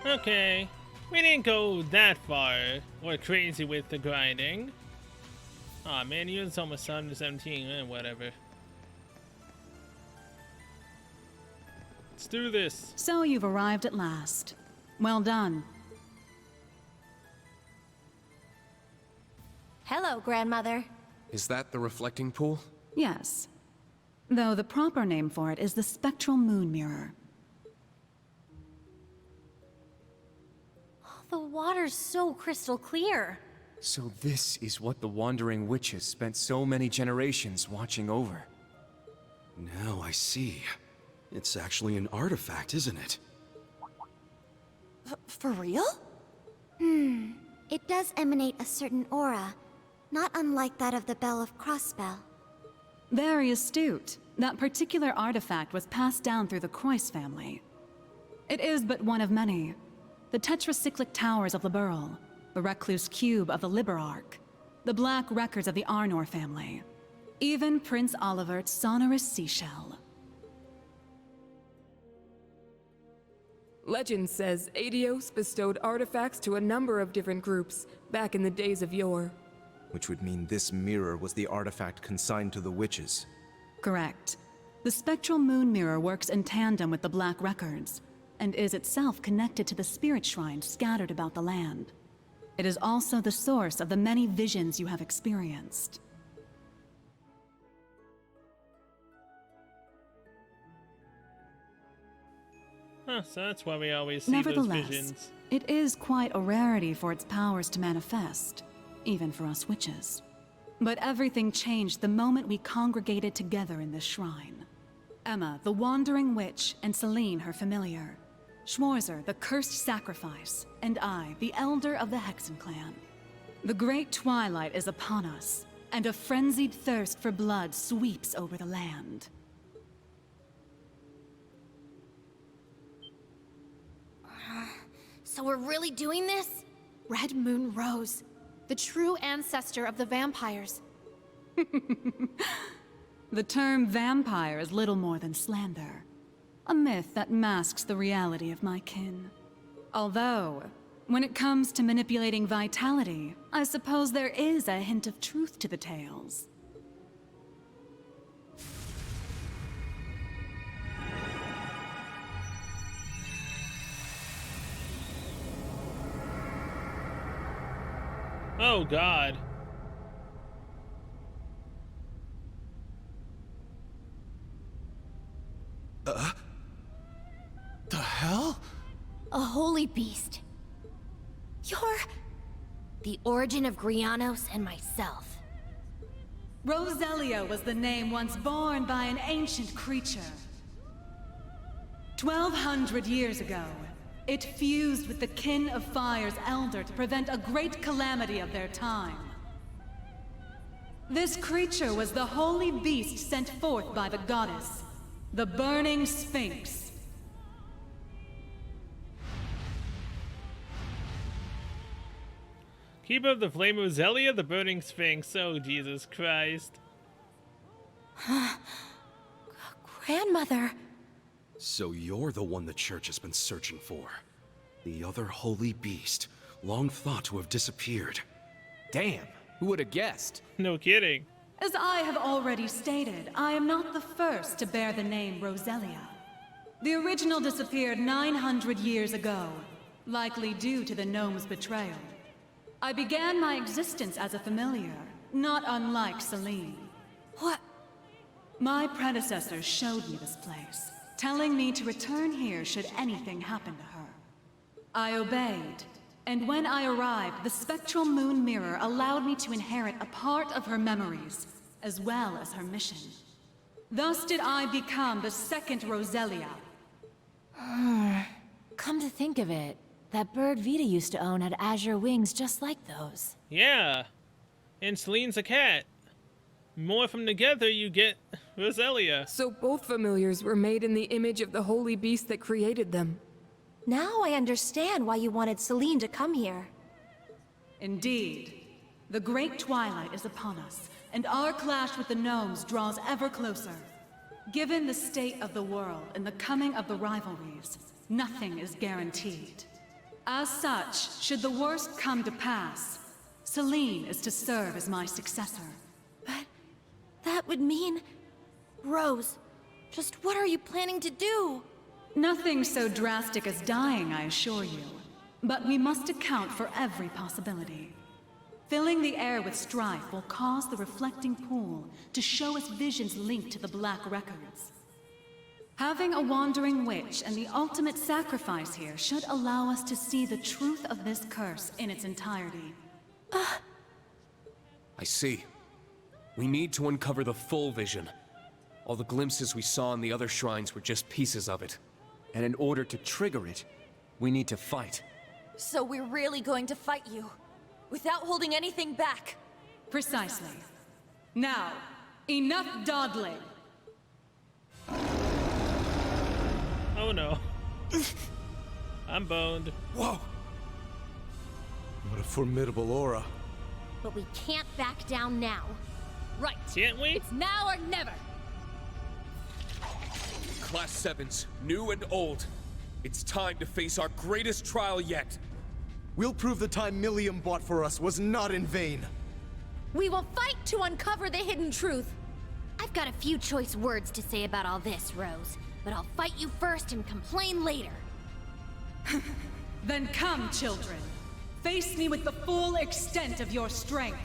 Okay. We didn't go that far. We're crazy with the grinding. Aw, man, unit's almost 117. Whatever. Let's do this. So you've arrived at last. Well done. Hello, Grandmother. Is that the reflecting pool? Yes. Though the proper name for it is the Spectral Moon Mirror. The water's so crystal clear. So this is what the Wandering Witches spent so many generations watching over. Now I see. It's actually an artifact, isn't it? For real? It does emanate a certain aura, not unlike that of the Bell of Crossspell. Very astute. That particular artifact was passed down through the Croyce family. It is but one of many. The tetracyclic towers of the Burl, the recluse cube of the Liberarch, the black records of the Arnor family, even Prince Olivert's sonorous seashell. Legend says Adios bestowed artifacts to a number of different groups back in the days of yore. Which would mean this mirror was the artifact consigned to the witches. Correct. The Spectral Moon Mirror works in tandem with the Black Records, and is itself connected to the spirit shrines scattered about the land. It is also the source of the many visions you have experienced. Huh, so that's why we always see those visions. It is quite a rarity for its powers to manifest, even for us witches. But everything changed the moment we congregated together in this shrine. Emma, the wandering witch, and Celine, her familiar. Schwarzer, the cursed sacrifice, and I, the elder of the Hexen clan. The great twilight is upon us, and a frenzied thirst for blood sweeps over the land. So we're really doing this? Red Moon Rose, the true ancestor of the vampires. The term vampire is little more than slander. A myth that masks the reality of my kin. Although, when it comes to manipulating vitality, I suppose there is a hint of truth to the tales. Oh, God. The hell? A holy beast. You're the origin of Grianos and myself. Roselia was the name once borne by an ancient creature. 1,200 years ago, it fused with the kin of Fire's elder to prevent a great calamity of their time. This creature was the holy beast sent forth by the goddess, the Burning Sphinx. Keeper of the Flame of Zelia, the Burning Sphinx. Oh, Jesus Christ. Grandmother. So you're the one the church has been searching for. The other holy beast, long thought to have disappeared. Damn, who would have guessed? No kidding. As I have already stated, I am not the first to bear the name Roselia. The original disappeared 900 years ago, likely due to the gnome's betrayal. I began my existence as a familiar, not unlike Celine. What? My predecessors showed me this place, telling me to return here should anything happen to her. I obeyed, and when I arrived, the Spectral Moon Mirror allowed me to inherit a part of her memories, as well as her mission. Thus did I become the second Roselia. Come to think of it, that bird Vita used to own had azure wings just like those. Yeah. And Celine's a cat. Morph them together, you get Roselia. So both familiars were made in the image of the holy beast that created them. Now I understand why you wanted Celine to come here. Indeed. The great twilight is upon us, and our clash with the gnomes draws ever closer. Given the state of the world and the coming of the rivalries, nothing is guaranteed. As such, should the worst come to pass, Celine is to serve as my successor. But that would mean... Rose, just what are you planning to do? Nothing so drastic as dying, I assure you. But we must account for every possibility. Filling the air with strife will cause the reflecting pool to show us visions linked to the Black Records. Having a wandering witch and the ultimate sacrifice here should allow us to see the truth of this curse in its entirety. I see. We need to uncover the full vision. All the glimpses we saw in the other shrines were just pieces of it. And in order to trigger it, we need to fight. So we're really going to fight you, without holding anything back. Precisely. Now, enough dawdling. Oh no. I'm boned. Whoa! What a formidable aura. But we can't back down now. Right. Can't we? It's now or never. Class 7s, new and old. It's time to face our greatest trial yet. We'll prove the time Millium bought for us was not in vain. We will fight to uncover the hidden truth. I've got a few choice words to say about all this, Rose. But I'll fight you first and complain later. Then come, children. Face me with the full extent of your strength.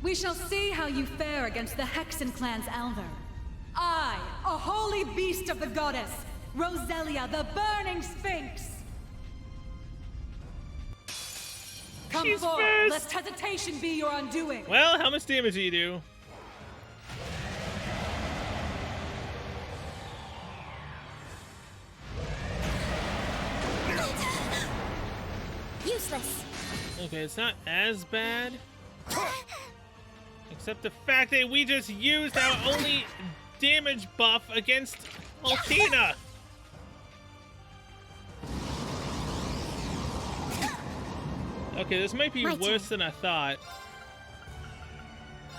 We shall see how you fare against the Hexen clan's Elder. I, a holy beast of the goddess, Roselia, the Burning Sphinx. Come She's forward, first. lest hesitation be your undoing. Well, how much damage do you do? Useless. Okay, it's not as bad. Except the fact that we just used our only damage buff against Altina. Okay, this might be My worse than I thought.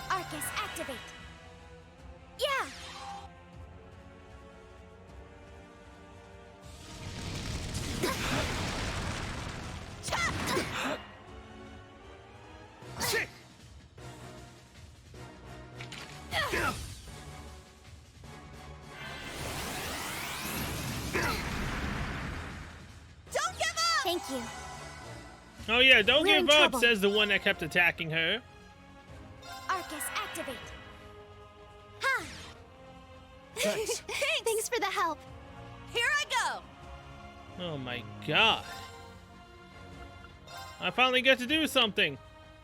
Arcus, activate. Yeah! Don't give up! Thank you. Oh yeah, don't We're give in up, trouble. says the one that kept attacking her. Arcus, activate. Ha! Thanks. Thanks for the help. Here I go. Oh my god. I finally get to do something.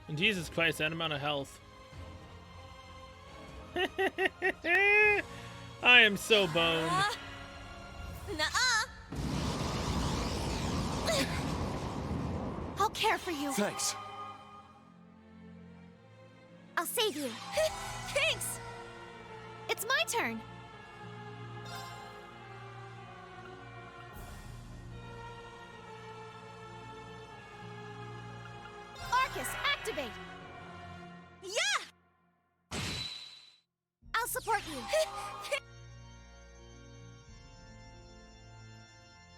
And Jesus Christ, that amount of health. I am so boned. Nuh-uh. I'll care for you. Thanks. I'll save you. Thanks. It's my turn. Arcus, activate. Yeah! I'll support you.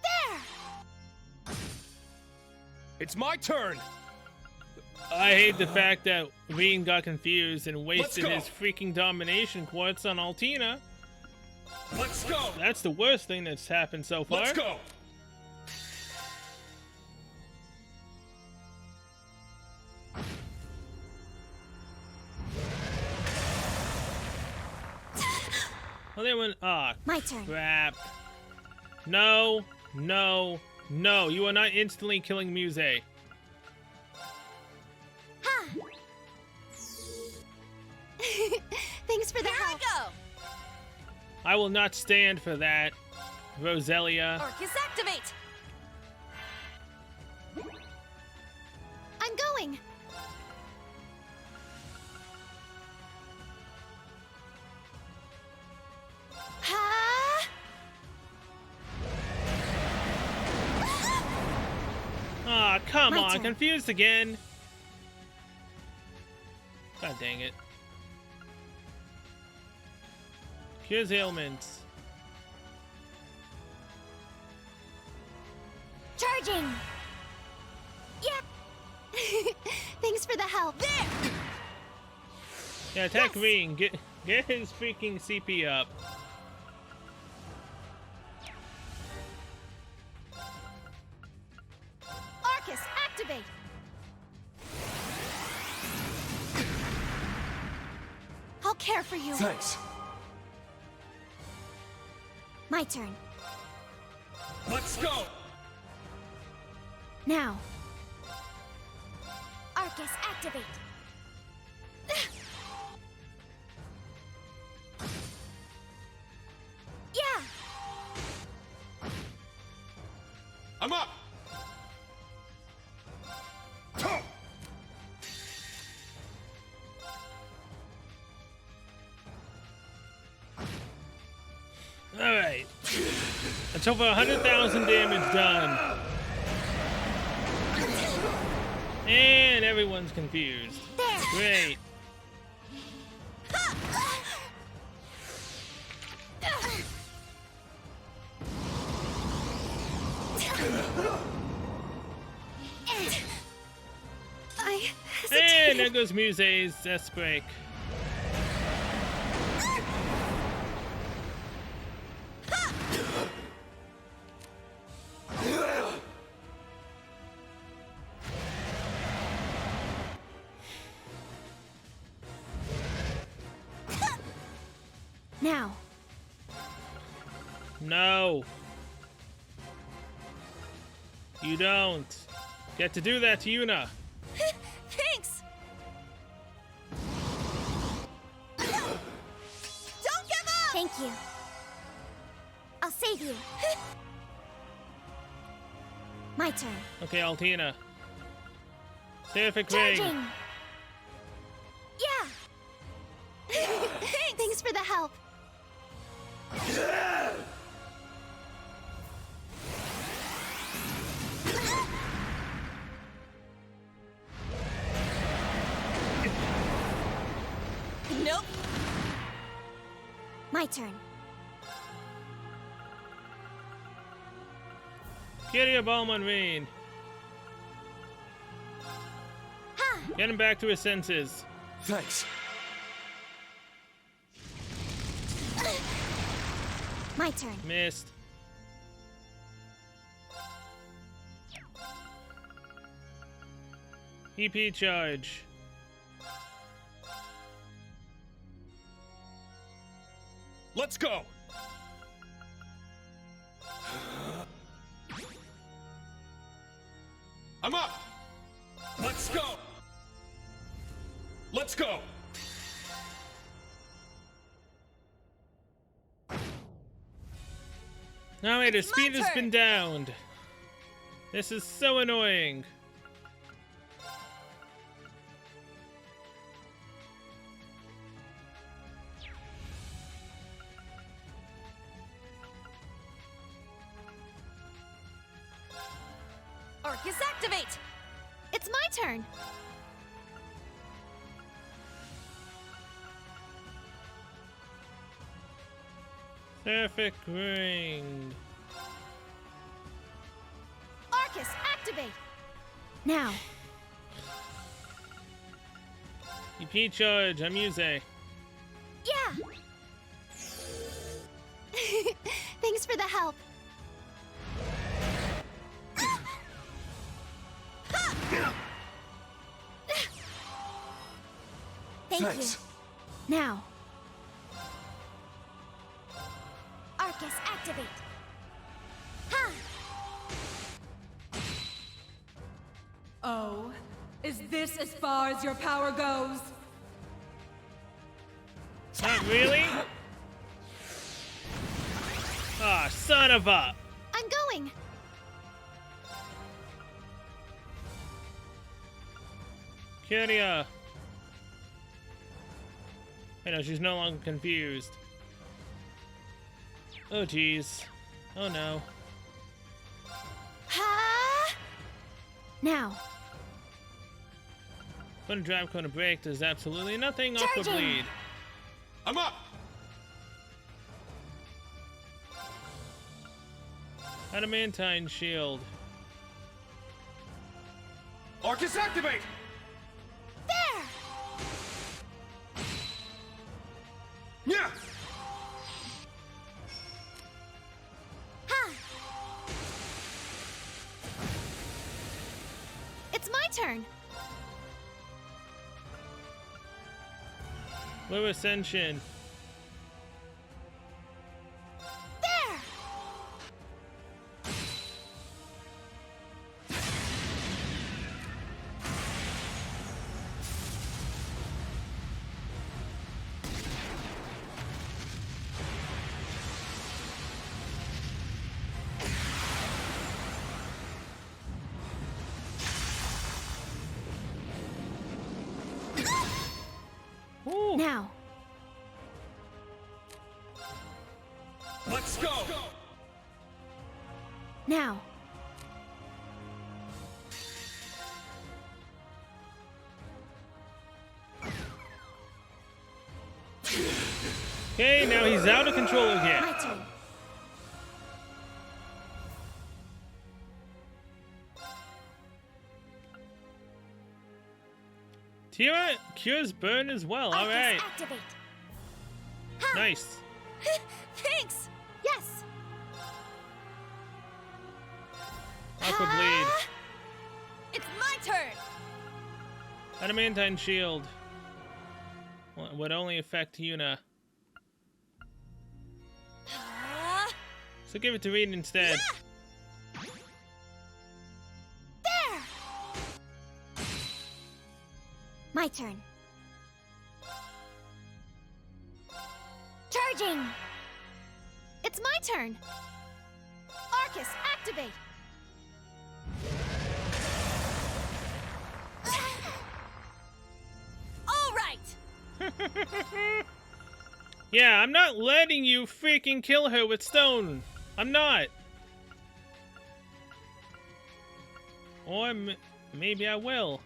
There! It's my turn! I hate the fact that Veen got confused and wasted go. his freaking domination quartz on Altina. Let's go! That's the worst thing that's happened so far. Let's go! Well, they went. Ah, My turn. crap. No, no, no. You are not instantly killing Muse. Ha! Thanks for the help. Go! I will not stand for that, Roselia. Arcus, activate. I'm going. Ha! Ah, come My on. turn. Confused again. God dang it. Cures ailments. Charge Charging! Yeah! Thanks for the help. There! Yeah, attack Green. Get his freaking CP up. Arcus, activate! I'll care for you. Thanks. My turn. Let's go! Now. Arcus, activate! Yeah! I'm up! Alright. That's over 100,000 damage done. And everyone's confused. There! Great. I And hesitated. there goes Muse's death break. Now. No. You don't get to do that to Yuna. Thanks! Don't give up! Thank you. I'll save you. My turn. Okay, Altina. Terrific ring. Charging! Yeah! Thanks for the help. Nope. My turn. Get your bomb on Rain. Ha! Get him back to his senses. Thanks. My turn. Missed. EP charge. Let's go! I'm up! Let's go! Let's go! Now wait, his It's my speed has turn. been downed. This is so annoying. Arcus, activate! It's my turn. Perfect ring. Arcus, activate. Now. EP charge, I'm Muse. Yeah! Thanks for the help. Thank Thanks. you. Now. Arcus, activate. Ha! Oh, is this as far as your power goes? Not really? Ah, son of a! I'm going. Kyria. I know, she's no longer confused. Oh, jeez. Oh, no. Ha! Now. When a drive cone to break does absolutely nothing. Aqua Charging. bleed. I'm up! Adamantine shield. Arcus, activate! There! Yeah! Ha! It's my turn. Blue Ascension. There! Ooh. Now. Let's go! Now. Okay, now he's out of control again. My turn. Tira cures burn as well. All Arcus, right, activate. nice. Thanks. Yes. Aqua Bleed. It's my turn. Adamantine Shield. Would only affect Yuna. So give it to Reed instead. There. My turn. Charging. It's my turn. Arcus, activate. All right. Yeah, I'm not letting you freaking kill her with stone. I'm not. Or maybe I will.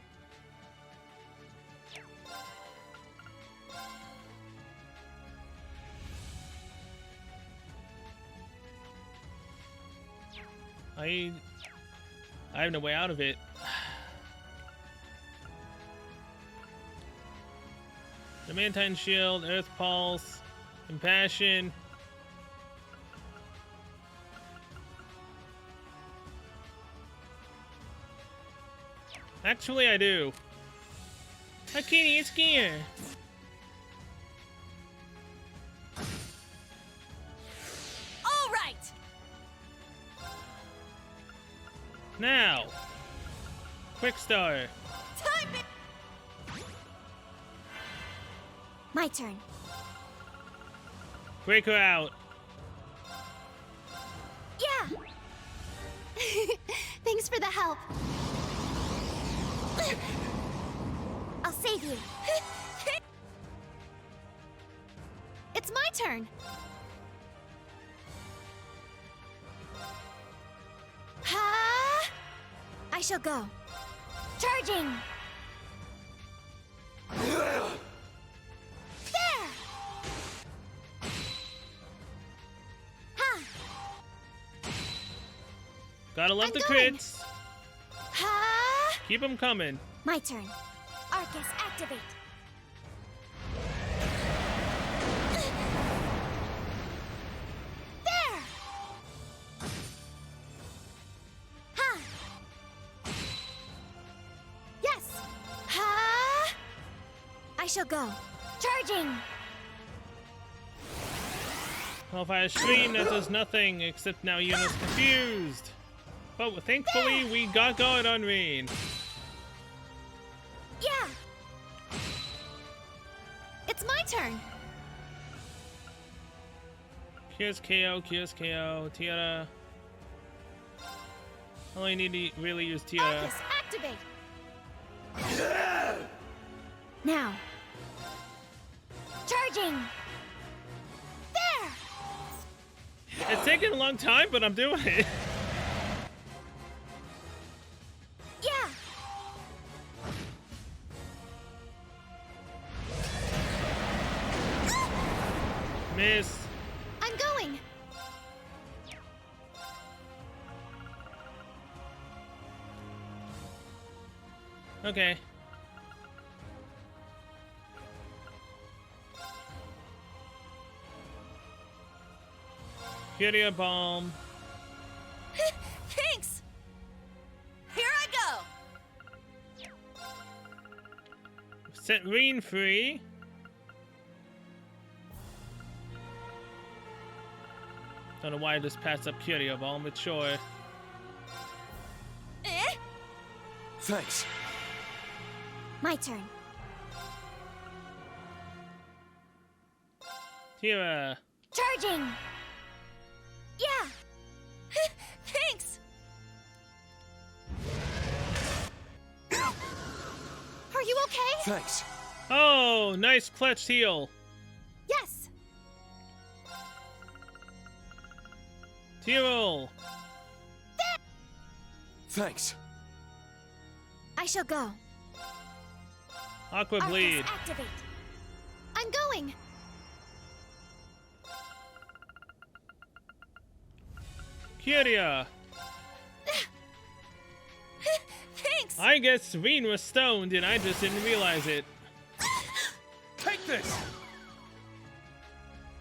I have no way out of it. Adamantine Shield, Earth Pulse, Compassion. Actually, I do. Hi, Kitty, it's Gear. All right. Now, Quick Star. Time it. My turn. Break her out. Yeah. Thanks for the help. I'll save you. It's my turn. Ha! I shall go. Charging. There. Ha! Gotta love I'm the going. crits. Ha! Keep them coming. My turn. Arcus, activate. There! Ha! Yes! Ha! I shall go. Charging! Well, if I stream, that does nothing, except now Yuna's confused. But thankfully, we got going on Rain. Yeah! It's my turn. Cures KO, Tira. Only need to really use Tira. Arcus, activate! Now. Charging! There! It's taking a long time, but I'm doing it. Yeah! Miss. I'm going! Okay. Curia bomb. Thanks! Here I go! Set Reen free. Don't know why I just passed up Curia bomb, but sure. Eh? Thanks. My turn. Tira. Charging! Yeah! Thanks! Are you okay? Thanks. Oh, nice clutch heal. Yes! Tyrol. Thanks. I shall go. Aqua Arcus, bleed. activate. I'm going! Curia. Thanks! I guess Reen was stoned and I just didn't realize it. Take this!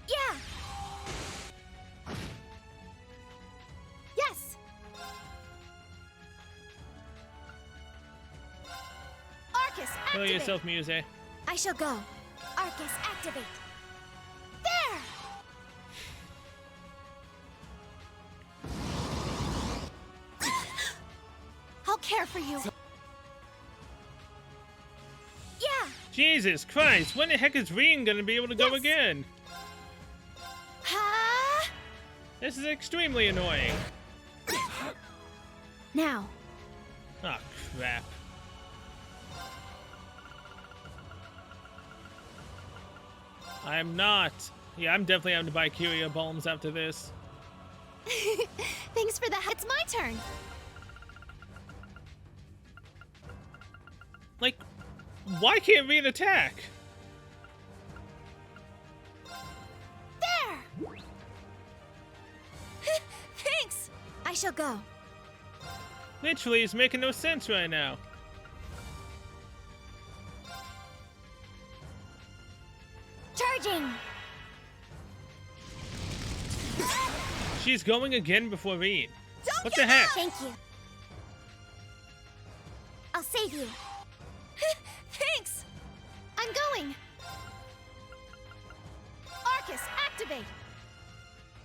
Yeah! Yes! Arcus, Kill activate! yourself, Muse. I shall go. Arcus, activate. There! I'll care for you. Yeah! Jesus Christ, when the heck is Reen gonna be able to go Yes. again? Ha! This is extremely annoying. Now. Oh, crap. I'm not. Yeah, I'm definitely having to buy Curia bombs after this. Thanks for the It's my turn. Like, why can't Reen attack? There! Thanks! I shall go. Literally, it's making no sense right now. Charging! She's going again before Reen. Don't What give the heck? up! Thank you. I'll save you. Thanks! I'm going. Arcus, activate.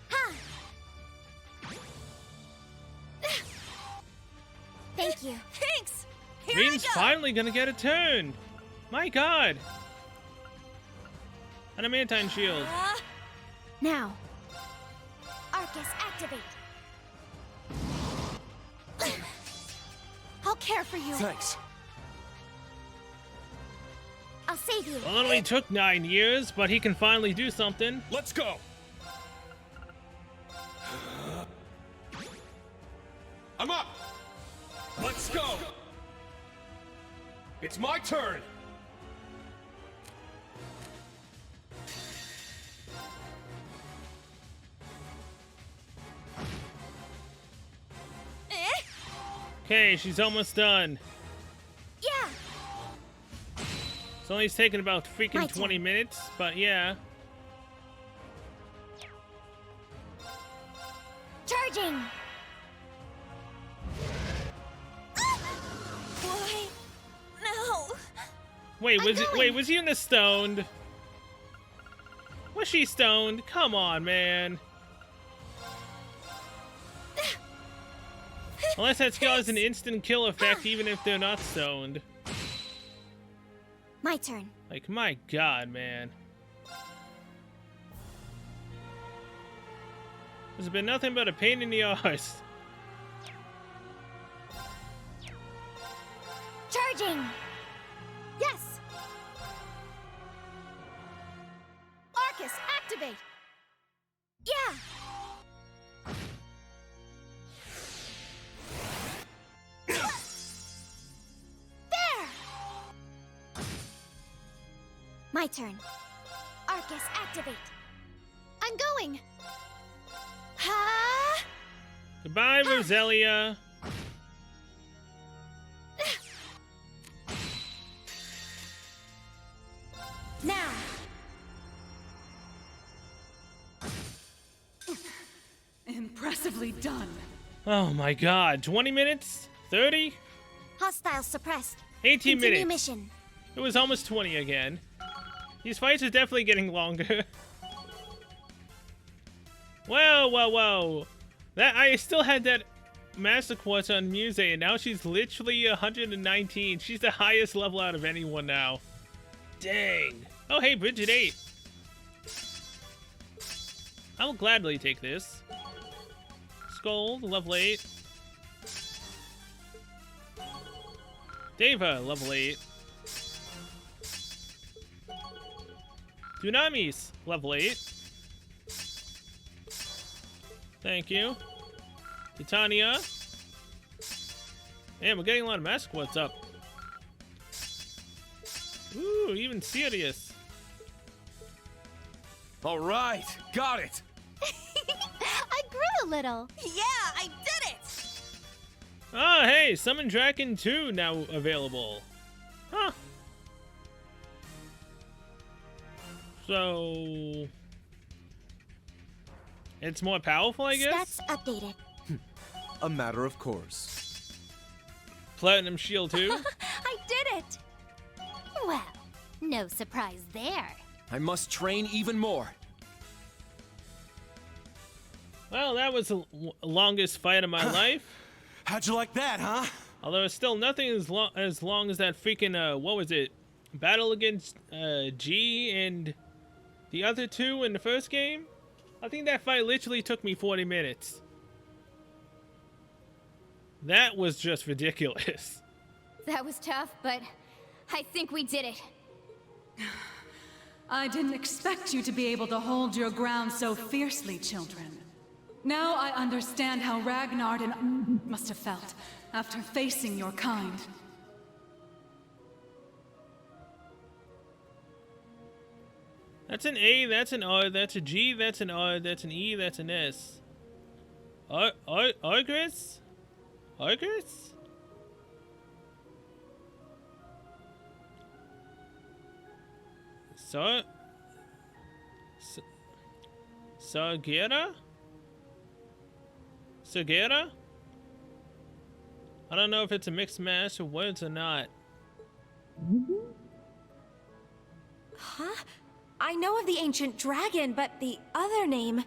Ha! Thank you. Thanks! Here Reen's I go! finally gonna get a turn. My god. Adamantine shield. Now. Arcus, activate. I'll care for you. Thanks. I'll save you. Well, it only took 9 years, but he can finally do something. Let's go! I'm up! Let's go! It's my turn! Eh? Okay, she's almost done. Yeah. It's only taken about freaking My 20 turn. minutes, but yeah. Charging. Why? No! Wait, I'm going. wait, was he in the stoned? Was she stoned? Come on, man. Unless that skill has an instant kill effect even if they're not stoned. My turn. Like, my god, man. This has been nothing but a pain in the arse. Charging. Yes. Arcus, activate. Yeah. There. My turn. Arcus, activate. I'm going. Ha! Goodbye, Roselia. Massively done. Oh my god, 20 minutes? 30? Hostiles suppressed. 18 Continue minutes. mission. It was almost 20 again. These fights are definitely getting longer. Whoa, whoa, whoa. I still had that Master Quartz on Muse, and now she's literally 119. She's the highest level out of anyone now. Dang. Oh, hey, Bridget 8. I will gladly take this. Scold, level 8. Deva, level 8. Dunamis, level 8. Thank you. Titania. Man, we're getting a lot of Master Quartz up. Ooh, even Sirius. All right, got it. I grew a little. Yeah, I did it! Oh, hey, Summon Dragon 2 now available. Huh. So... it's more powerful, I guess? Stats updated. A matter of course. Platinum Shield 2? I did it. Well, no surprise there. I must train even more. Well, that was the longest fight of my life. How'd you like that, huh? Although it's still nothing as long as that freaking, what was it? Battle against G and the other two in the first game? I think that fight literally took me 40 minutes. That was just ridiculous. That was tough, but I think we did it. I didn't expect you to be able to hold your ground so fiercely, children. Now I understand how Ragnar and must have felt after facing your kind. That's an A, that's an R, that's a G, that's an R, that's an E, that's an S. Argris? Argris? Sargera? Sargera? I don't know if it's a mixed mash of words or not. Huh? I know of the ancient dragon, but the other name...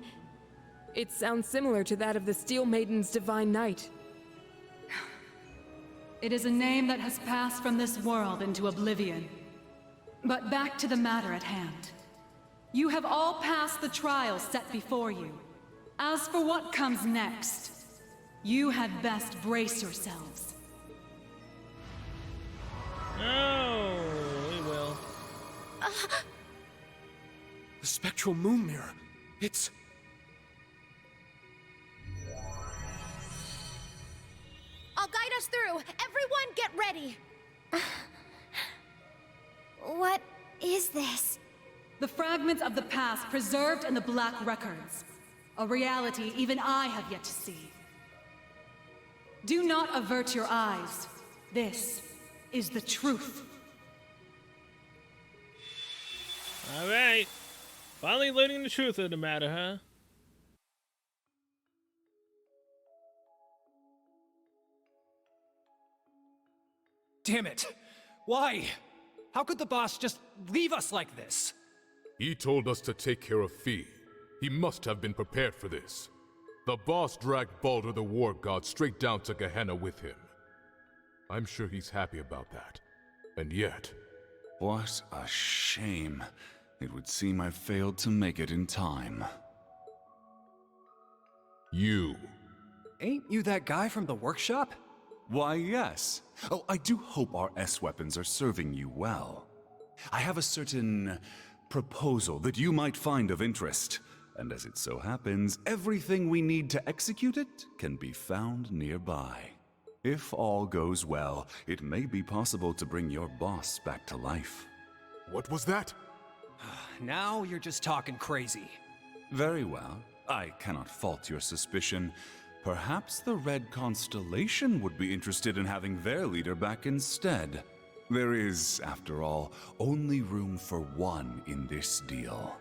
It sounds similar to that of the Steel Maiden's divine knight. It is a name that has passed from this world into oblivion. But back to the matter at hand. You have all passed the trials set before you. As for what comes next, you had best brace yourselves. Oh, we will. The spectral moon mirror. It's... I'll guide us through. Everyone get ready. What is this? The fragments of the past preserved in the Black Records. A reality even I have yet to see. Do not avert your eyes. This is the truth. Alright. Finally learning the truth of the matter, huh? Damn it! Why? How could the boss just leave us like this? He told us to take care of Fee. He must have been prepared for this. The boss dragged Baldur the War God straight down to Gehenna with him. I'm sure he's happy about that. And yet... What a shame. It would seem I failed to make it in time. You. Ain't you that guy from the workshop? Why, yes. Oh, I do hope our S-weapons are serving you well. I have a certain proposal that you might find of interest. And as it so happens, everything we need to execute it can be found nearby. If all goes well, it may be possible to bring your boss back to life. What was that? Now you're just talking crazy. Very well. I cannot fault your suspicion. Perhaps the Red Constellation would be interested in having their leader back instead. There is, after all, only room for one in this deal.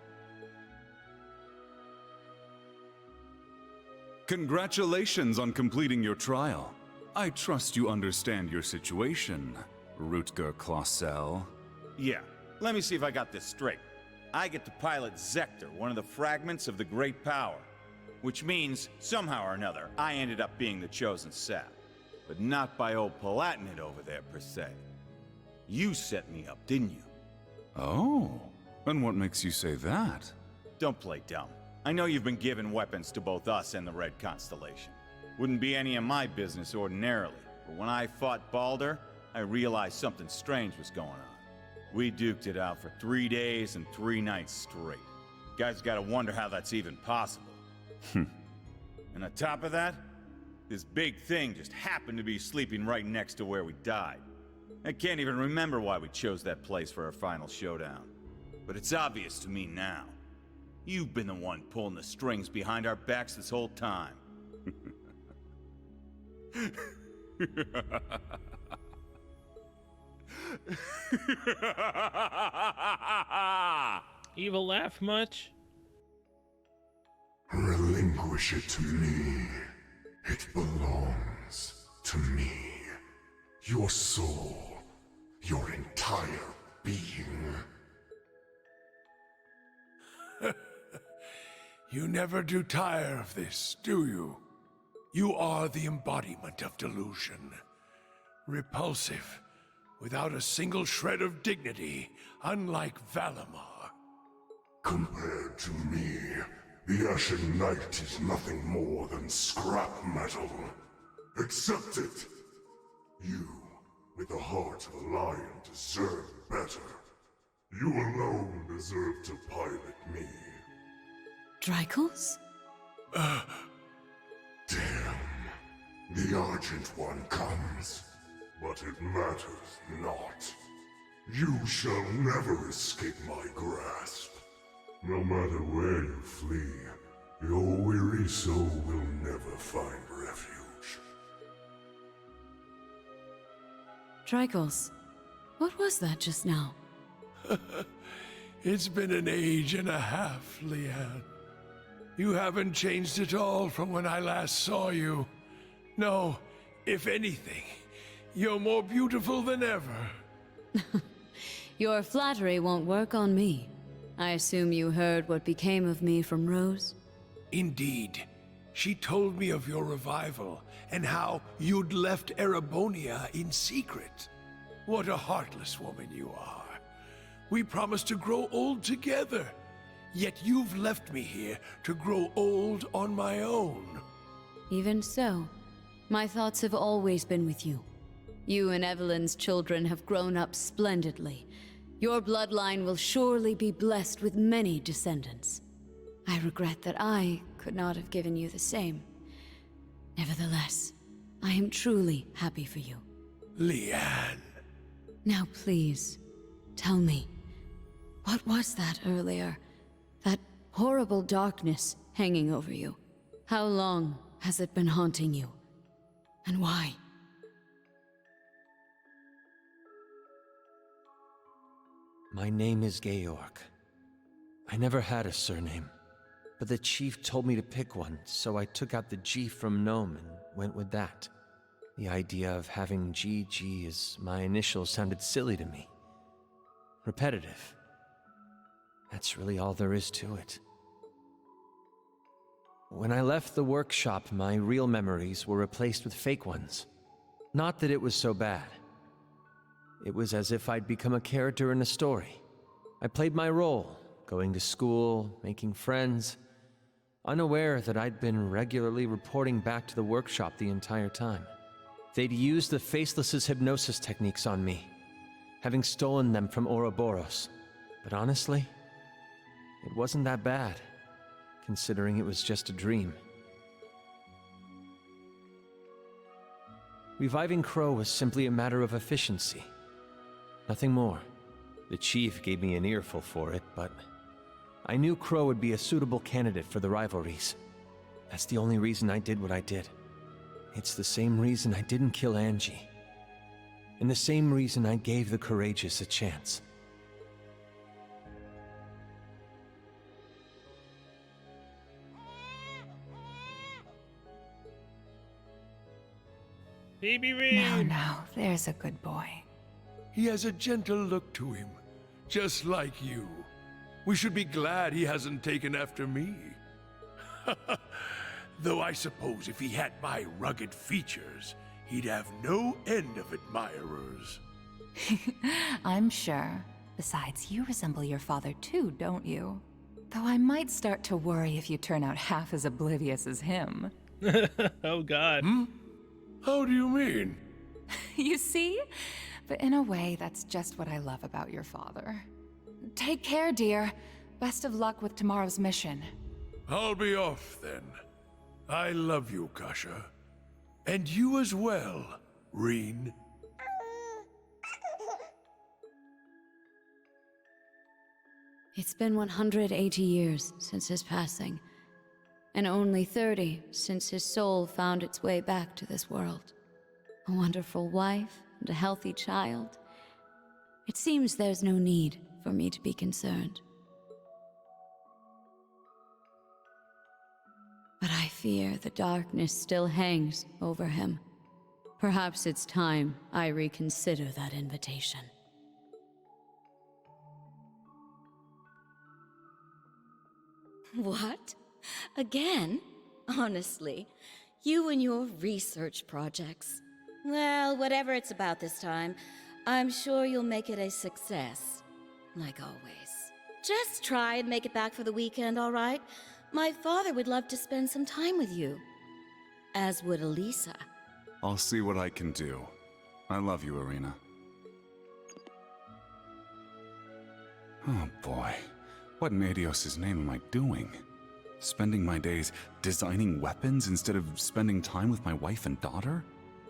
Congratulations on completing your trial. I trust you understand your situation, Rutger Clausel. Yeah, let me see if I got this straight. I get to pilot Zector, one of the fragments of the Great Power. Which means, somehow or another, I ended up being the chosen sap. But not by old Palatinate over there, per se. You set me up, didn't you? Oh, and what makes you say that? Don't play dumb. I know you've been giving weapons to both us and the Red Constellation. Wouldn't be any of my business ordinarily, but when I fought Baldur, I realized something strange was going on. We duked it out for 3 days and 3 nights straight. Guys gotta wonder how that's even possible. And on top of that, this big thing just happened to be sleeping right next to where we died. I can't even remember why we chose that place for our final showdown. But it's obvious to me now. You've been the one pulling the strings behind our backs this whole time. Evil laugh much? Relinquish it to me. It belongs to me. Your soul, your entire being. You never do tire of this, do you? You are the embodiment of delusion. Repulsive, without a single shred of dignity, unlike Valimar. Compared to me, the Ashen Knight is nothing more than scrap metal. Accept it. You, with the heart of a lion, deserve better. You alone deserve to pilot me. Drykles? Damn. The Argent One comes. But it matters not. You shall never escape my grasp. No matter where you flee, your weary soul will never find refuge. Drykles, what was that just now? It's been an age and a half, Leanne. You haven't changed at all from when I last saw you. No, if anything, you're more beautiful than ever. Your flattery won't work on me. I assume you heard what became of me from Rose? Indeed. She told me of your revival, and how you'd left Erebonia in secret. What a heartless woman you are. We promised to grow old together, yet you've left me here to grow old on my own. Even so, my thoughts have always been with you. You and Evelyn's children have grown up splendidly. Your bloodline will surely be blessed with many descendants. I regret that I could not have given you the same. Nevertheless, I am truly happy for you. Leanne. Now please, tell me, what was that earlier? That horrible darkness hanging over you? How long has it been haunting you? And why? My name is Georg. I never had a surname, but the chief told me to pick one, so I took out the G from Gnome and went with that. The idea of having GG as my initials sounded silly to me. Repetitive. That's really all there is to it. When I left the workshop, my real memories were replaced with fake ones. Not that it was so bad. It was as if I'd become a character in a story. I played my role, going to school, making friends, unaware that I'd been regularly reporting back to the workshop the entire time. They'd used the Faceless's hypnosis techniques on me, having stolen them from Ouroboros. But honestly, it wasn't that bad, considering it was just a dream. Reviving Crow was simply a matter of efficiency. Nothing more. The chief gave me an earful for it, but I knew Crow would be a suitable candidate for the rivalries. That's the only reason I did what I did. It's the same reason I didn't kill Angie. And the same reason I gave the courageous a chance. Baby No, Reed. no, there's a good boy. He has a gentle look to him, just like you. We should be glad he hasn't taken after me. Though I suppose if he had my rugged features, he'd have no end of admirers. I'm sure. Besides, you resemble your father too, don't you? Though I might start to worry if you turn out half as oblivious as him. Oh, God. How do you mean? You see? But in a way, that's just what I love about your father. Take care, dear. Best of luck with tomorrow's mission. I'll be off then. I love you, Kasha. And you as well, Reen. It's been 180 years since his passing, and only 30 since his soul found its way back to this world. A wonderful wife and a healthy child. It seems there's no need for me to be concerned. But I fear the darkness still hangs over him. Perhaps it's time I reconsider that invitation. What? Again? Honestly, you and your research projects. Well, whatever it's about this time, I'm sure you'll make it a success. Like always. Just try and make it back for the weekend, all right? My father would love to spend some time with you. As would Elisa. I'll see what I can do. I love you, Irina. Oh boy. What in Adios' name am I doing? Spending my days designing weapons instead of spending time with my wife and daughter?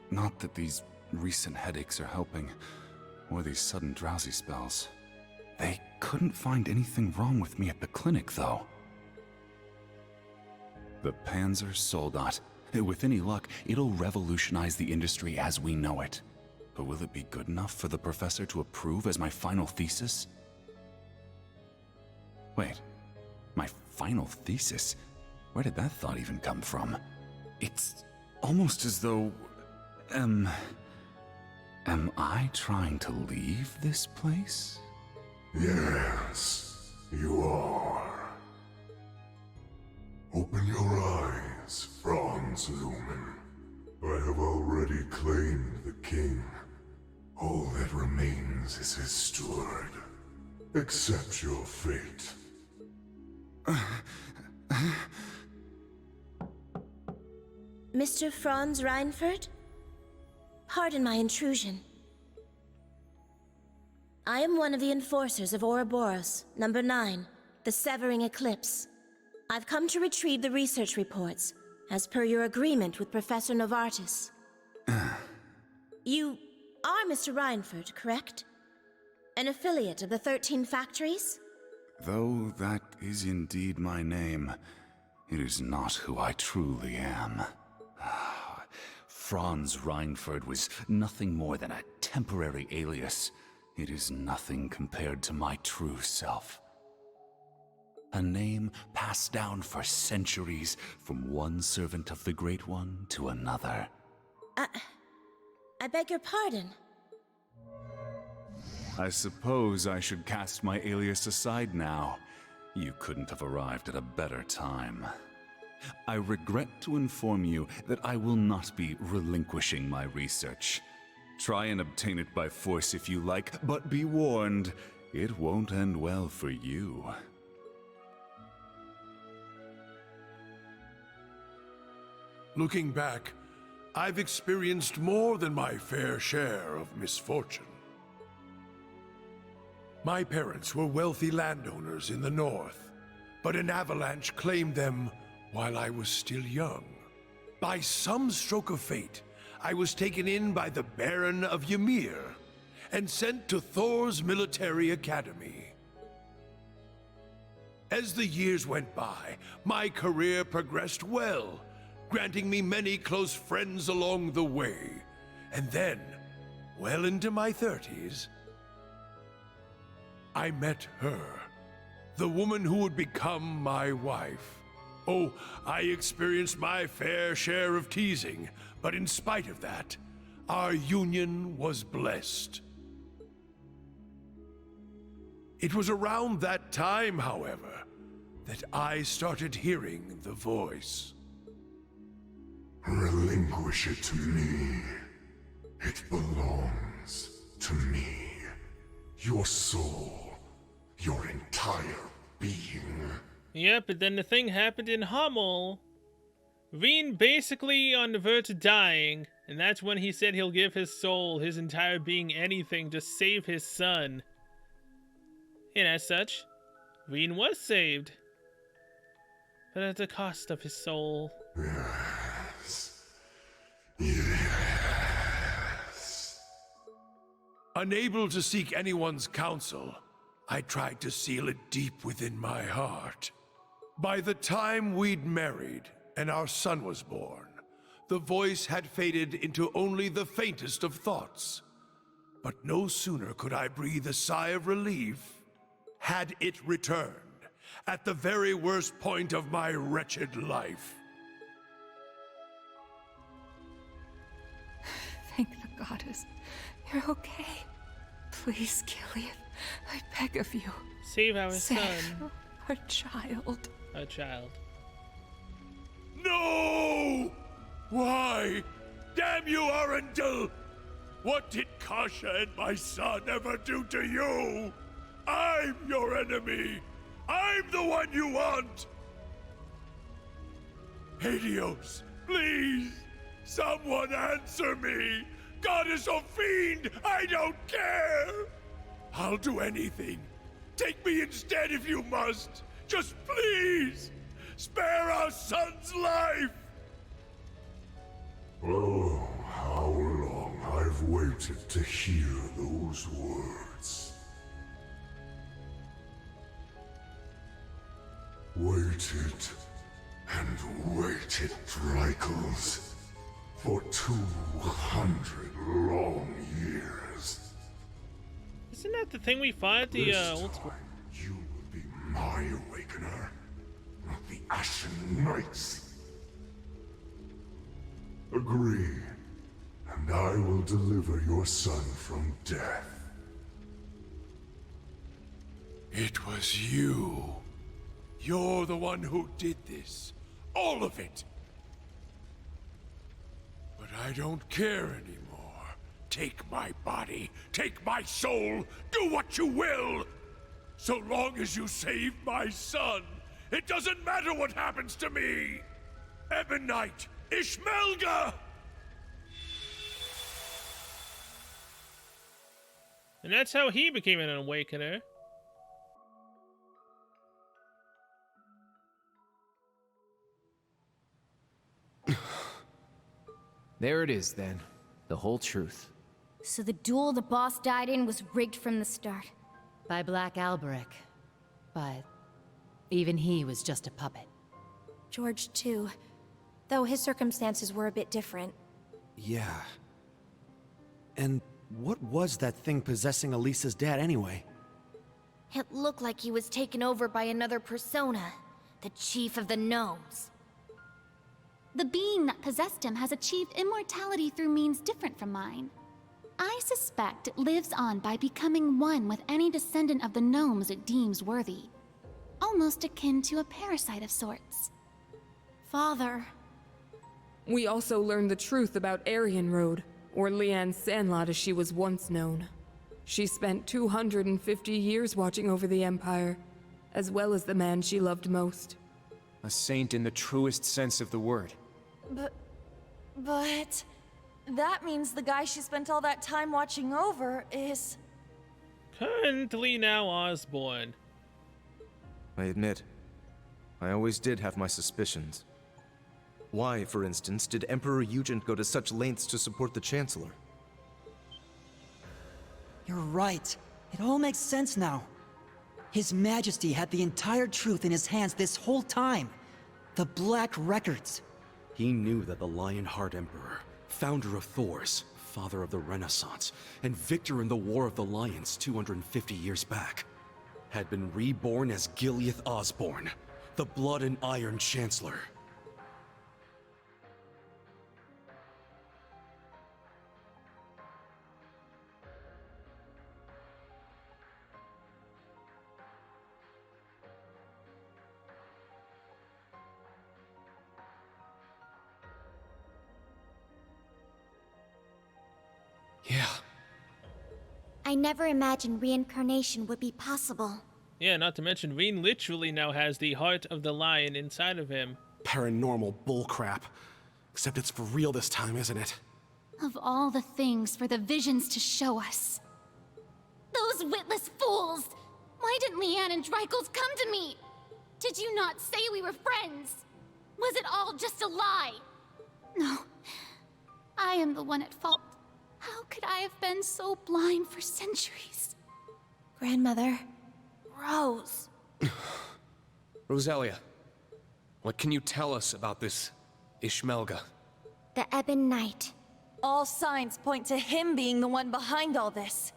Not that these recent headaches are helping, or these sudden drowsy spells. They couldn't find anything wrong with me at the clinic, though. The Panzer Soldat. With any luck, it'll revolutionize the industry as we know it. But will it be good enough for the professor to approve as my final thesis? Wait, my final thesis? Where did that thought even come from? It's almost as though... Am I trying to leave this place? Yes, you are. Open your eyes, Franz Lumen. I have already claimed the king. All that remains is his steward. Accept your fate. Mr. Franz Reinfurt? Pardon my intrusion. I am one of the enforcers of Ouroboros, number 9, the Severing Eclipse. I've come to retrieve the research reports, as per your agreement with Professor Novartis. You are Mr. Reinfurt, correct? An affiliate of the 13 factories? Though that is indeed my name, it is not who I truly am. Franz Reinfurt was nothing more than a temporary alias. It is nothing compared to my true self. A name passed down for centuries from one servant of the Great One to another. I beg your pardon. I suppose I should cast my alias aside now. You couldn't have arrived at a better time. I regret to inform you that I will not be relinquishing my research. Try and obtain it by force if you like, but be warned, it won't end well for you. Looking back, I've experienced more than my fair share of misfortune. My parents were wealthy landowners in the north, but an avalanche claimed them while I was still young. By some stroke of fate, I was taken in by the Baron of Ymir and sent to Thor's military academy. As the years went by, my career progressed well, granting me many close friends along the way. And then, well into my 30s, I met her, the woman who would become my wife. Oh, I experienced my fair share of teasing, but in spite of that, our union was blessed. It was around that time, however, that I started hearing the voice. Relinquish it to me. It belongs to me. Your soul, your entire being. Yep, but then the thing happened in Hummel. Veen basically on the verge of dying, and that's when he said he'll give his soul, his entire being, anything to save his son. And as such, Veen was saved. But at the cost of his soul. Yes. Yes. Unable to seek anyone's counsel, I tried to seal it deep within my heart. By the time we'd married and our son was born, the voice had faded into only the faintest of thoughts. But no sooner could I breathe a sigh of relief, had it returned, at the very worst point of my wretched life. Thank the goddess. You're okay. Please, Gilead, I beg of you. Save our Save son. our child. A child. No! Why? Damn you, Arundel! What did Kasha and my son ever do to you? I'm your enemy! I'm the one you want! Helios, please! Someone answer me! Goddess or fiend, I don't care! I'll do anything. Take me instead if you must. Just please! Spare our son's life! Oh, how long I've waited to hear those words. Waited and waited, Drycles, for 200 long years. Isn't that the thing we fought at the old school? You will be my awakener, not the Ashen Knights. Agree, and I will deliver your son from death. It was you. You're the one who did this. All of it. But I don't care anymore. Take my body, take my soul, do what you will! So long as you save my son, it doesn't matter what happens to me! Ebonite, Ishmelga! And that's how he became an awakener. There it is, then. The whole truth. So the duel the boss died in was rigged from the start. By Black Alberic. But even he was just a puppet. George, too. Though his circumstances were a bit different. Yeah. And what was that thing possessing Elisa's dad anyway? It looked like he was taken over by another persona. The Chief of the Gnomes. The being that possessed him has achieved immortality through means different from mine. I suspect it lives on by becoming one with any descendant of the gnomes it deems worthy. Almost akin to a parasite of sorts. Father. We also learned the truth about Aryan Road, or Leanne Sandlot as she was once known. She spent 250 years watching over the Empire, as well as the man she loved most. A saint in the truest sense of the word. But... that means the guy she spent all that time watching over is... Currently now Osborne. I admit, I always did have my suspicions. Why, for instance, did Emperor Eugen go to such lengths to support the Chancellor? You're right. It all makes sense now. His Majesty had the entire truth in his hands this whole time. The Black Records. He knew that the Lionheart Emperor, founder of Thors, father of the Renaissance, and victor in the War of the Lions 250 years back, had been reborn as Gilead Osborne, the Blood and Iron Chancellor. Yeah. I never imagined reincarnation would be possible. Yeah, not to mention Veen literally now has the heart of the lion inside of him. Paranormal bullcrap. Except it's for real this time, isn't it? Of all the things for the visions to show us. Those witless fools! Why didn't Leanne and Dreichels come to me? Did you not say we were friends? Was it all just a lie? No. I am the one at fault. How could I have been so blind for centuries? Grandmother, Rose. Roselia, what can you tell us about this Ishmelga? The Ebon Knight. All signs point to him being the one behind all this,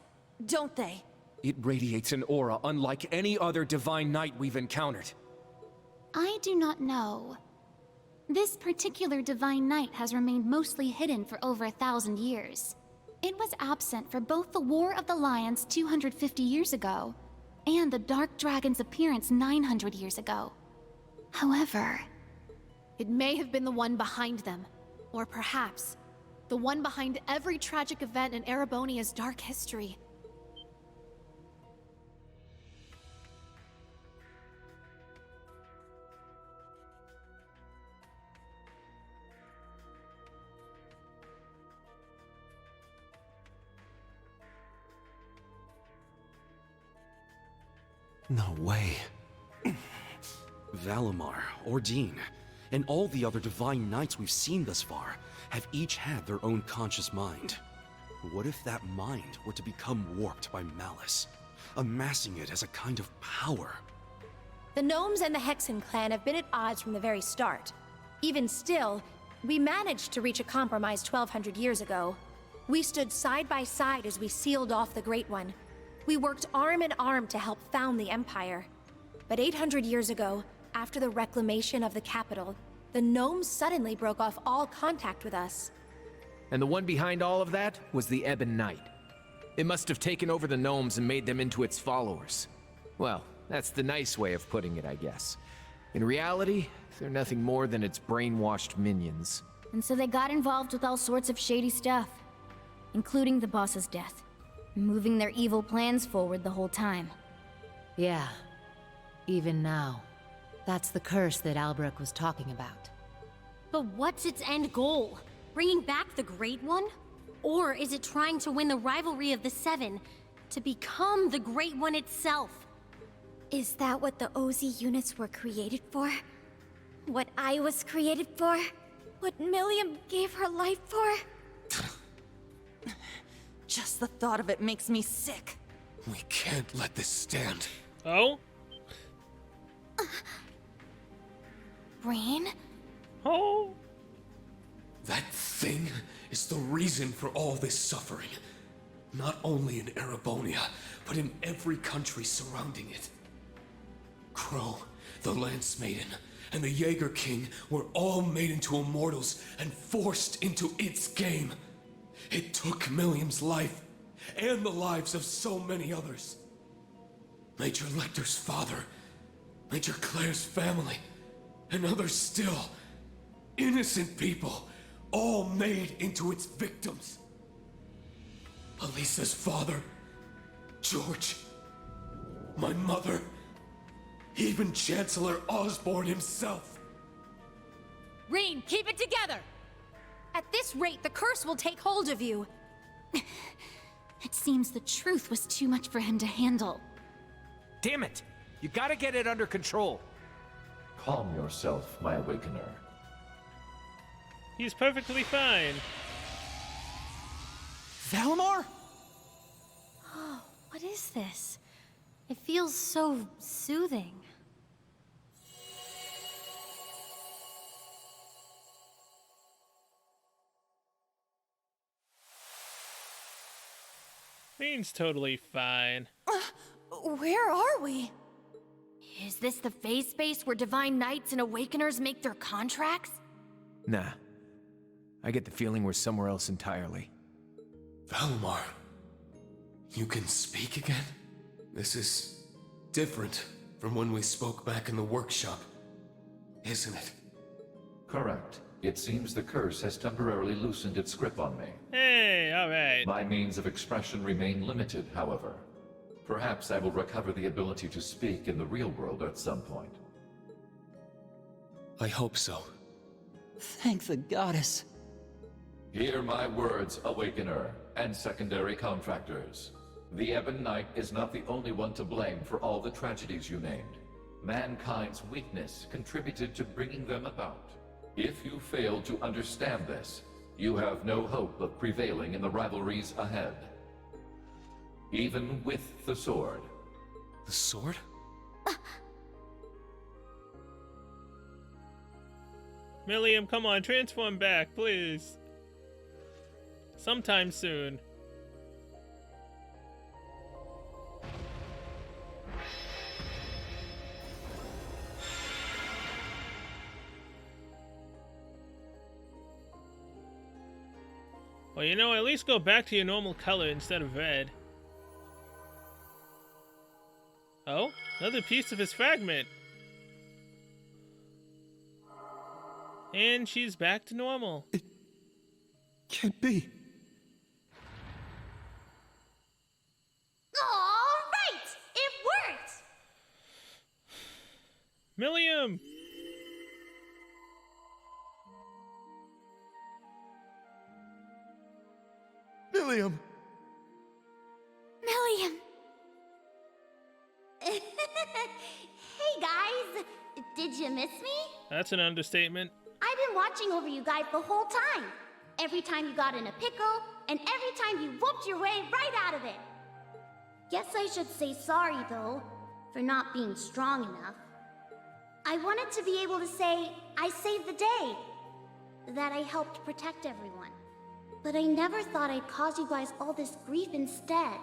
don't they? It radiates an aura unlike any other divine knight we've encountered. I do not know. This particular divine knight has remained mostly hidden for over 1,000 years. It was absent for both the War of the Lions 250 years ago, and the Dark Dragon's appearance 900 years ago. However... It may have been the one behind them. Or perhaps, the one behind every tragic event in Erebonia's dark history. No way. Valimar, Ordine, and all the other divine knights we've seen thus far have each had their own conscious mind. What if that mind were to become warped by malice, amassing it as a kind of power? The Gnomes and the Hexen clan have been at odds from the very start. Even still, we managed to reach a compromise 1,200 years ago. We stood side by side as we sealed off the Great One. We worked arm in arm to help found the Empire. But 800 years ago, after the reclamation of the capital, the Gnomes suddenly broke off all contact with us. And the one behind all of that was the Ebon Knight. It must have taken over the Gnomes and made them into its followers. Well, that's the nice way of putting it, I guess. In reality, they're nothing more than its brainwashed minions. And so they got involved with all sorts of shady stuff, including the boss's death, moving their evil plans forward the whole time. Yeah. Even now. That's the curse that Albrecht was talking about. But what's its end goal? Bringing back the Great One? Or is it trying to win the rivalry of the Seven, to become the Great One itself? Is that what the OZ units were created for? What I was created for? What Milliam gave her life for? Just the thought of it makes me sick. We can't let this stand. Oh? Brain? Oh? That thing is the reason for all this suffering. Not only in Erebonia, but in every country surrounding it. Crow, the Lance Maiden, and the Jaeger King were all made into immortals and forced into its game. It took Milliam's life, and the lives of so many others. Major Lecter's father, Major Claire's family, and others still. Innocent people, all made into its victims. Elisa's father, George, my mother, even Chancellor Osborne himself. Rean, keep it together! At this rate, the curse will take hold of you. It seems the truth was too much for him to handle. Damn it! You gotta get it under control. Calm yourself, my awakener. He's perfectly fine. Valimar? Oh, what is this? It feels so soothing. Veen's totally fine. Where are we? Is this the phase space where Divine Knights and Awakeners make their contracts? Nah. I get the feeling we're somewhere else entirely. Valimar, you can speak again? This is different from when we spoke back in the workshop, isn't it? Correct. It seems the curse has temporarily loosened its grip on me. Hey, alright. My means of expression remain limited, however. Perhaps I will recover the ability to speak in the real world at some point. I hope so. Thank the goddess. Hear my words, Awakener, and secondary contractors. The Ebon Knight is not the only one to blame for all the tragedies you named. Mankind's weakness contributed to bringing them about. If you fail to understand this, you have no hope of prevailing in the rivalries ahead. Even with the sword. The sword? Milliam, come on, transform back, please. Sometime soon. Well, you know, at least go back to your normal color instead of red. Oh, another piece of his fragment. And she's back to normal. It can't be. All right! It worked! Milliam! Milliam! Milliam! Hey guys! Did you miss me? That's an understatement. I've been watching over you guys the whole time. Every time you got in a pickle, and every time you whooped your way right out of it. Guess I should say sorry, though, for not being strong enough. I wanted to be able to say, I saved the day. That I helped protect everyone. But I never thought I'd cause you guys all this grief instead.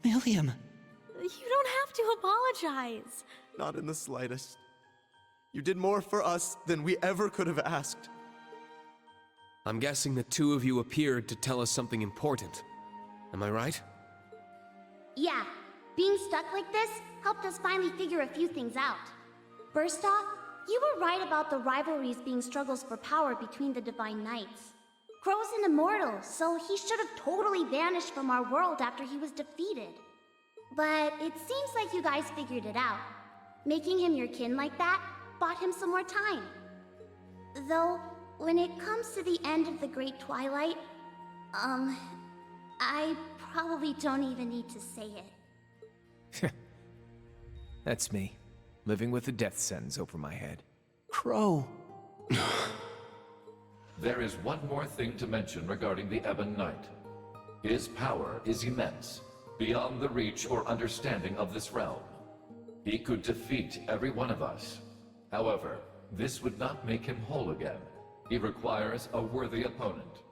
Milliam. You don't have to apologize. Not in the slightest. You did more for us than we ever could have asked. I'm guessing the two of you appeared to tell us something important. Am I right? Yeah, being stuck like this helped us finally figure a few things out. First off, you were right about the rivalries being struggles for power between the Divine Knights. Crow's an immortal, so he should have totally vanished from our world after he was defeated. But it seems like you guys figured it out. Making him your kin like that bought him some more time. Though, when it comes to the end of the Great Twilight, I probably don't even need to say it. That's me, living with a death sentence over my head. Crow. There is one more thing to mention regarding the Ebon Knight. His power is immense, beyond the reach or understanding of this realm. He could defeat every one of us. However, this would not make him whole again. He requires a worthy opponent.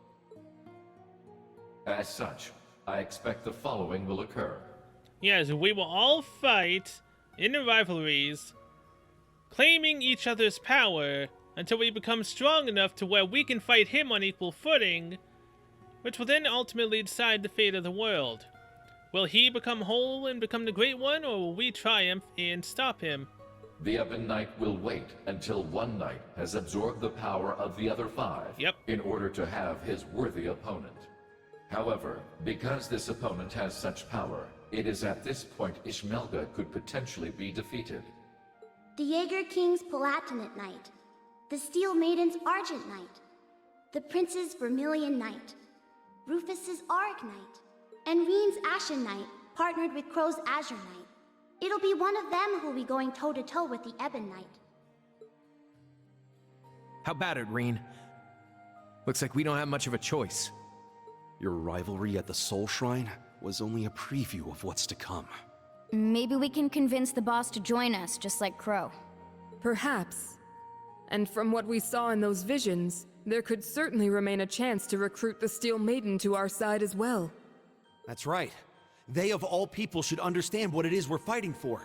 As such, I expect the following will occur. Yes, we will all fight in the rivalries, claiming each other's power until we become strong enough to where we can fight him on equal footing, which will then ultimately decide the fate of the world. Will he become whole and become the Great One, or will we triumph and stop him? The Ebon Knight will wait until one knight has absorbed the power of the other five in order to have his worthy opponent. However, because this opponent has such power, it is at this point Ishmelga could potentially be defeated. The Jaeger King's Palatinate Knight, the Steel Maiden's Argent Knight, the Prince's Vermilion Knight, Rufus's Auric Knight, and Reen's Ashen Knight partnered with Crow's Azure Knight. It'll be one of them who'll be going toe-to-toe with the Ebon Knight. How about it, Reen? Looks like we don't have much of a choice. Your rivalry at the Soul Shrine was only a preview of what's to come. Maybe we can convince the boss to join us, just like Crow. Perhaps. And from what we saw in those visions, there could certainly remain a chance to recruit the Steel Maiden to our side as well. That's right. They of all people should understand what it is we're fighting for.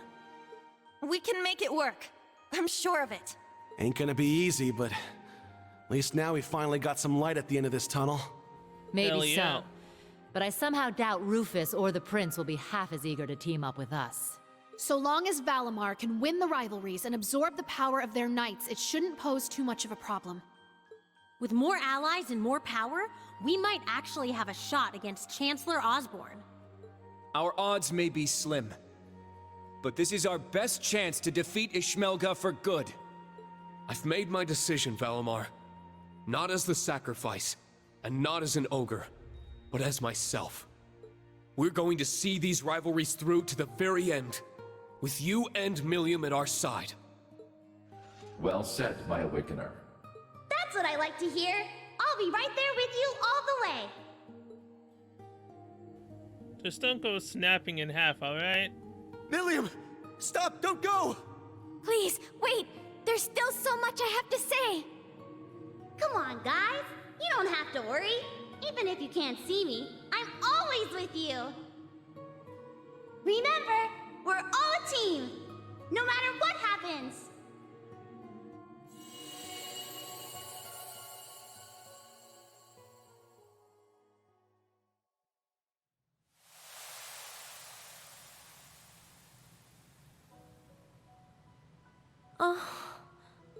We can make it work. I'm sure of it. Ain't gonna be easy, but at least now we finally got some light at the end of this tunnel. Maybe so. But I somehow doubt Rufus or the Prince will be half as eager to team up with us. So long as Valimar can win the rivalries and absorb the power of their knights, it shouldn't pose too much of a problem. With more allies and more power, we might actually have a shot against Chancellor Osborne. Our odds may be slim, but this is our best chance to defeat Ishmelga for good. I've made my decision, Valimar. Not as the sacrifice, and not as an ogre, but as myself. We're going to see these rivalries through to the very end, with you and Millium at our side. Well said, my Awakener. That's what I like to hear. I'll be right there with you all the way. Just don't go snapping in half, alright? Millium! Stop! Don't go! Please, wait! There's still so much I have to say! Come on, guys. You don't have to worry. Even if you can't see me, I'm always with you. Remember, we're all a team, no matter what happens.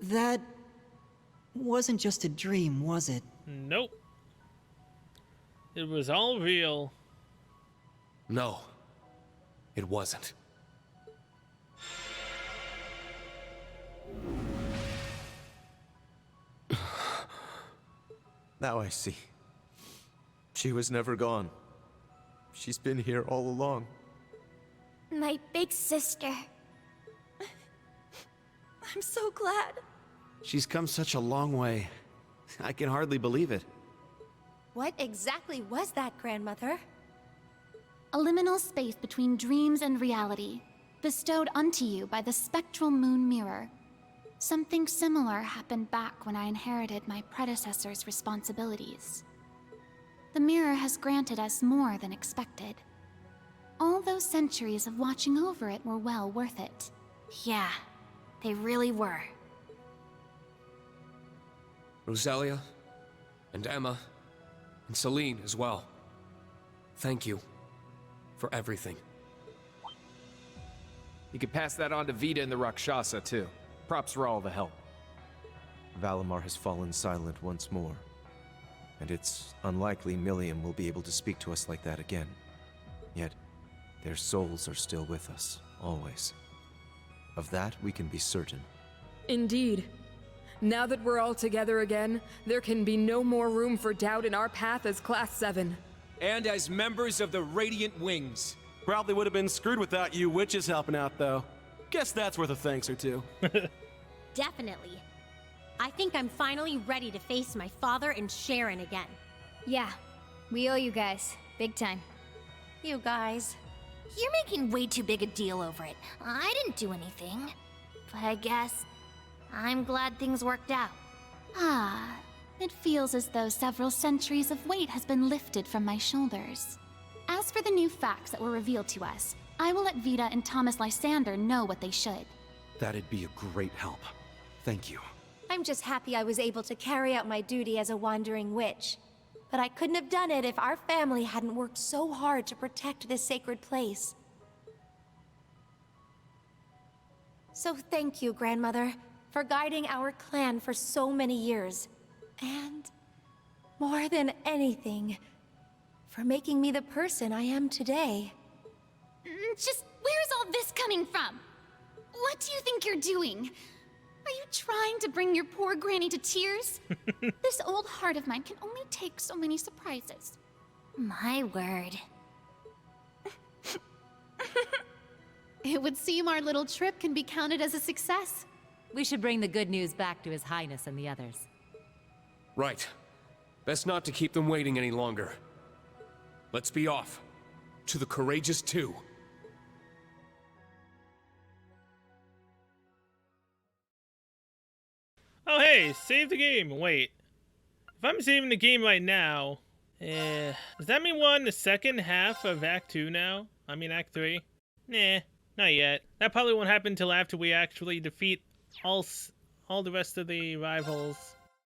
That wasn't just a dream, was it? Nope. It was all real. No, it wasn't. Now I see. She was never gone. She's been here all along. My big sister. I'm so glad. She's come such a long way. I can hardly believe it. What exactly was that, Grandmother? A liminal space between dreams and reality, bestowed unto you by the Spectral Moon Mirror. Something similar happened back when I inherited my predecessor's responsibilities. The mirror has granted us more than expected. All those centuries of watching over it were well worth it. Yeah, they really were. Rosalia, and Emma, and Celine as well. Thank you for everything. You could pass that on to Vita and the Rakshasa, too. Props for all the help. Valimar has fallen silent once more, and it's unlikely Millium will be able to speak to us like that again. Yet, their souls are still with us, always. Of that, we can be certain. Indeed. Now that we're all together again, there can be no more room for doubt in our path as Class 7. And as members of the Radiant Wings. Probably would have been screwed without you witches helping out, though. Guess that's worth a thanks or two. Definitely. I think I'm finally ready to face my father and Sharon again. Yeah, we owe you guys. Big time. You guys. You're making way too big a deal over it. I didn't do anything. But I guess I'm glad things worked out. Ah, it feels as though several centuries of weight has been lifted from my shoulders. As for the new facts that were revealed to us, I will let Vita and Thomas Lysander know what they should. That'd be a great help. Thank you. I'm just happy I was able to carry out my duty as a wandering witch. But I couldn't have done it if our family hadn't worked so hard to protect this sacred place. So thank you, Grandmother, for guiding our clan for so many years. And more than anything, for making me the person I am today. Just where's all this coming from? What do you think you're doing? Are you trying to bring your poor granny to tears? This old heart of mine can only take so many surprises. My word. It would seem our little trip can be counted as a success. We should bring the good news back to His Highness and the others. Right. Best not to keep them waiting any longer. Let's be off. To the Courageous 2. Oh hey, save the game. Wait. If I'm saving the game right now, does that mean we're on the second half of Act 2 now? I mean Act 3? Nah, not yet. That probably won't happen until after we actually defeat all the rest of the rivals.